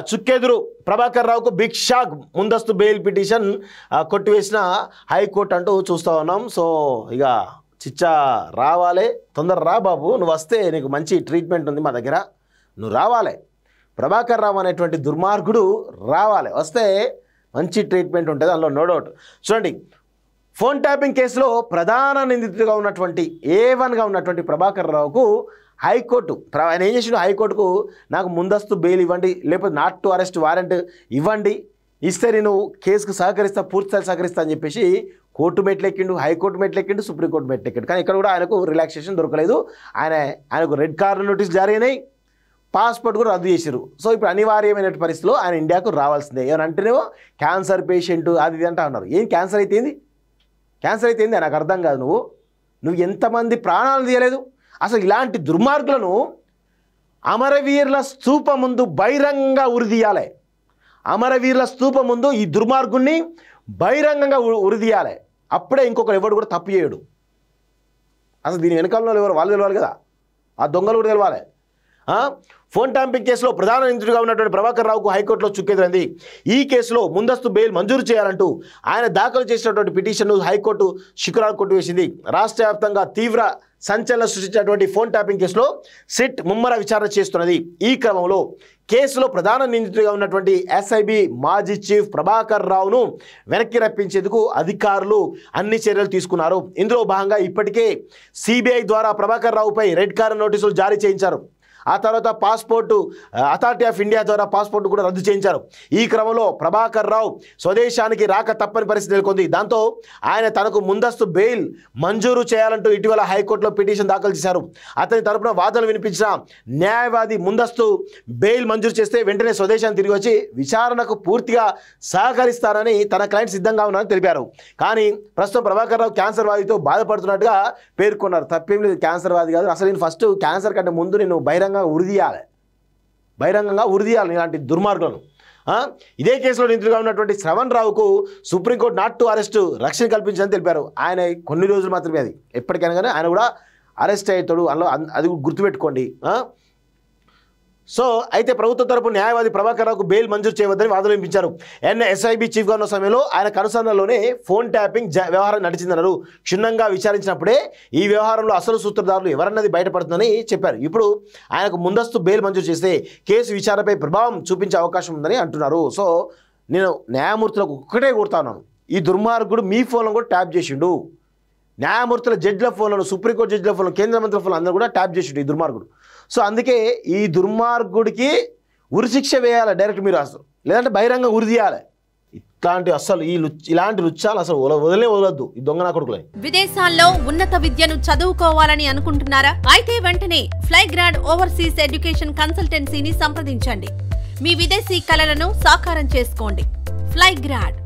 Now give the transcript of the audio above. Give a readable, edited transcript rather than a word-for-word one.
చుక్కెదురు ప్రభాకర్ రావుకు big shock ముందస్తు bail petition కొట్టివేసిన హైకోర్టు అంటూ చూస్తూ ఉన్నాం. సో ఇక చిచ్చా రావాలే, తొందర రా బాబు, నువ్వు వస్తే నీకు మంచి ట్రీట్మెంట్ ఉంది మా దగ్గర, నువ్వు రావాలి. ప్రభాకర్ రావు అనేటువంటి దుర్మార్గుడు రావాలి, వస్తే మంచి ట్రీట్మెంట్ ఉంటుంది, అందులో నో డౌట్. చూడండి, ఫోన్ ట్యాపింగ్ కేసులో ప్రధాన నిందితుడిగా ఉన్నటువంటి A1గా ఉన్నటువంటి ప్రభాకర్ రావుకు హైకోర్టు ఆయన ఏం చేసిండు, హైకోర్టుకు నాకు ముందస్తు బెయిల్ ఇవ్వండి, లేకపోతే నాట్ టు అరెస్ట్ వారెంట్ ఇవ్వండి, ఇస్తే నేను కేసుకు సహకరిస్తా, పూర్తిస్థాయి సహకరిస్తా అని చెప్పేసి కోర్టు మెట్లెక్కిండు, హైకోర్టు మెట్లెక్కిండు, సుప్రీంకోర్టు మెట్లెక్కిండు. కానీ ఇక్కడ కూడా ఆయనకు రిలాక్సేషన్ దొరకలేదు. ఆయనకు రెడ్ కార్నర్ నోటీస్ జారీ అయినాయి, పాస్పోర్ట్ కూడా రద్దు చేశారు. సో ఇప్పుడు అనివార్యమైన పరిస్థితిలో ఆయన ఇండియాకు రావాల్సిందే. ఏమంటేనేమో క్యాన్సర్ పేషెంట్ అది ఇది అంటా ఉన్నారు. ఏం క్యాన్సర్ అయితేంది, క్యాన్సర్ అయితేంది నాకు అర్థం కాదు. నువ్వు ఎంతమంది ప్రాణాలు తీయలేదు. అసలు ఇలాంటి దుర్మార్గులను అమరవీరుల స్తూపం ముందు బహిరంగంగా ఉరిదీయాలి. అమరవీరుల స్తూపం ముందు ఈ దుర్మార్గుణ్ణి బహిరంగంగా ఉరిదీయాలి. అప్పుడే ఇంకొకరు ఎవడు కూడా తప్పు చేయడు. అసలు దీని వెనకాలలో ఎవరు వాళ్ళు తెలవాలి కదా, ఆ దొంగలు కూడా తెలవాలి. ఫోన్ ట్యాంపింగ్ కేసులో ప్రధాన నిందితుడిగా ఉన్నటువంటి ప్రభాకర్ రావుకు హైకోర్టులో చుక్కెదిరింది. ఈ కేసులో ముందస్తు బెయిల్ మంజూరు చేయాలంటూ ఆయన దాఖలు చేసినటువంటి పిటిషన్ను హైకోర్టు శుక్రవారం కొట్టివేసింది. రాష్ట్ర వ్యాప్తంగా తీవ్ర సంచలనం సృష్టించినటువంటి ఫోన్ ట్యాపింగ్ కేసులో సిట్ ముమ్మర విచారణ చేస్తున్నది. ఈ క్రమంలో కేసులో ప్రధాన నిందితుడిగా ఉన్నటువంటి SIB మాజీ చీఫ్ ప్రభాకర్ రావును వెనక్కి రప్పించేందుకు అధికారులు అన్ని చర్యలు తీసుకున్నారు. ఇందులో భాగంగా ఇప్పటికే CBI ద్వారా ప్రభాకర్ రావుపై రెడ్ కార్నర్ నోటీసులు జారీ చేయించారు. ఆ తర్వాత పాస్పోర్టు అథారిటీ ఆఫ్ ఇండియా ద్వారా పాస్పోర్టు కూడా రద్దు చేయించారు. ఈ క్రమంలో ప్రభాకర్ రావు స్వదేశానికి రాక తప్పని పరిస్థితి నెలకొంది. దాంతో ఆయన తనకు ముందస్తు బెయిల్ మంజూరు చేయాలంటూ ఇటీవల హైకోర్టులో పిటిషన్ దాఖలు చేశారు. అతని తరపున వాదనలు వినిపించిన న్యాయవాది ముందస్తు బెయిల్ మంజూరు చేస్తే వెంటనే స్వదేశానికి తిరిగి వచ్చి విచారణకు పూర్తిగా సహకరిస్తారని తన క్లయింట్ సిద్ధంగా ఉన్నారని తెలిపారు. కానీ ప్రస్తుతం ప్రభాకర్ రావు క్యాన్సర్ వ్యాధితో బాధపడుతున్నట్టుగా పేర్కొన్నారు. తప్పేం లేదు, క్యాన్సర్ వ్యాధి కాదు. అసలు నేను ఫస్ట్ క్యాన్సర్ కంటే ముందు నేను బహిరంగంగా ఉరిదీయాలి ఇలాంటి దుర్మార్గులను. ఇదే కేసులో నిందితుడిగా ఉన్నటువంటి శ్రవణ్ రావుకు సుప్రీంకోర్టు నాట్ టు అరెస్ట్ రక్షణ కల్పించిందని తెలిపారు. ఆయన కొన్ని రోజులు మాత్రమే, అది ఎప్పటికైనా కానీ ఆయన కూడా అరెస్ట్ అవుతాడు, అందులో అది గుర్తుపెట్టుకోండి. సో అయితే ప్రభుత్వ తరపు న్యాయవాది ప్రభాకర్ రావుకు బెయిల్ మంజూరు చేయవద్దని వాదనలు వినిపించారు. SIB చీఫ్గా ఉన్న సమయంలో ఆయన కనుసరణలోనే ఫోన్ ట్యాపింగ్ వ్యవహారం నడిచిందన్నారు. క్షుణ్ణంగా విచారించినప్పుడే ఈ వ్యవహారంలో అసలు సూత్రధారులు ఎవరన్నది బయటపడుతుందని చెప్పారు. ఇప్పుడు ఆయనకు ముందస్తు బెయిల్ మంజూరు చేస్తే కేసు విచారణపై ప్రభావం చూపించే అవకాశం ఉందని అంటున్నారు. సో నేను న్యాయమూర్తులకు ఒక్కటే కోరుతాను, ఈ దుర్మార్గుడు మీ ఫోన్లో కూడా ట్యాప్ చేసిండు, న్యాయమూర్తుల జడ్జిల ఫోన్లను, సుప్రీంకోర్టు జడ్జిల ఫోన్లు, కేంద్ర మంత్రుల ఫోన్లు అందరూ కూడా ట్యాప్ చేసిండు ఈ దుర్మార్గుడు. సో అందుకే ఈ దుర్మార్గుడికి ఉరిశిక్ష వేయాలి డైరెక్ట్ మీరు, అసలు లేదంటే బహిరంగ ఉరి తీయాలి. ఇట్లాంటి అసలు ఇలాంటి లుచ్చాలు అసలు వదలొద్దు ఈ దొంగ నా కొడుకులే. విదేశాల్లో ఉన్నత విద్యను చదువుకోవాలని అనుకుంటున్నారా? అయితే వెంటనే ఫ్లైగ్రాడ్ ఓవర్సీస్ ఎడ్యుకేషన్ కన్సల్టెన్సీని సంప్రదించండి. మీ విదేశీ కలలను సాకారం చేసుకోండి. ఫ్లైగ్రాడ్